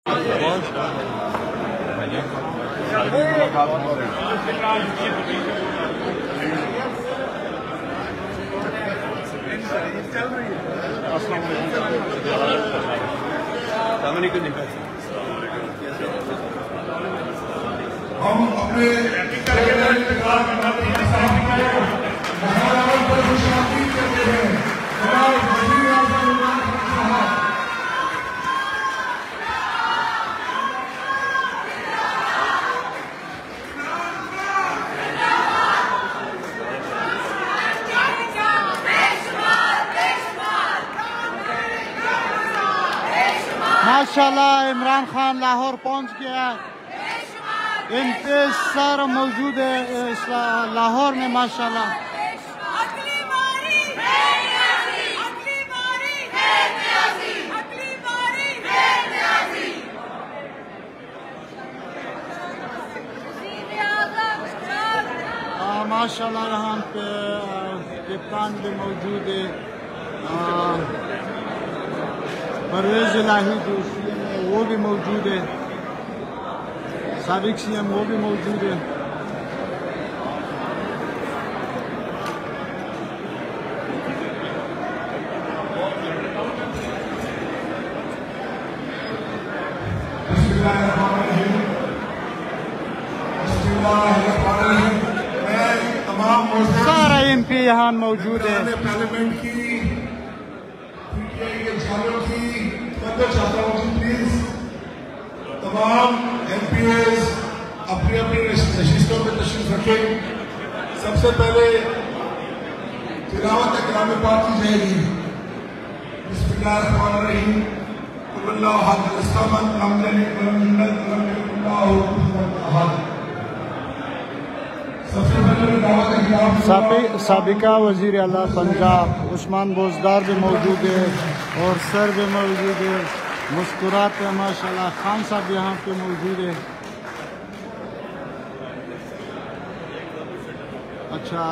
हम अपने माशाल्लाह इमरान खान लाहौर पहुंच गया। MP सर मौजूद है लाहौर में माशाल्लाह। माशाल्लाह यहाँ पे कप्तान भी मौजूद है। परवेज इलाही जो CM है वो भी मौजूद है। साबिक CM वो भी मौजूद है। सारा MP यहाँ मौजूद है। पार्लियामेंट की चाहता हूँ कि प्लीज तमाम MPs अपनी अपनी नशिस्तों में तशरीफ रखें। सबसे पहले तिलावत कलाम पाक की जाएगी। बिस्मिल्लाहिर्रहमानिर्रहीम। साबिका वजीर आला पंजाब उस्मान बोजदार भी मौजूद है और सर भी मौजूद है। मुस्कुराते हैं माशाल्लाह। खान साहब यहाँ पे मौजूद है। अच्छा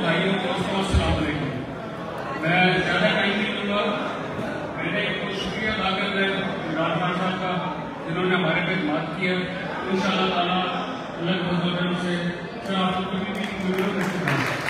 भाइयों दोस्तों अस्सलाम वालेकुम। मैं ज़्यादा टाइम नहीं लूँगा। मैंने शुक्रिया अदा करना है इमरान खान साहब का जिन्होंने हमारे पे बात किया। इंशाअल्लाह ताला अल्लाह से आप लोगों की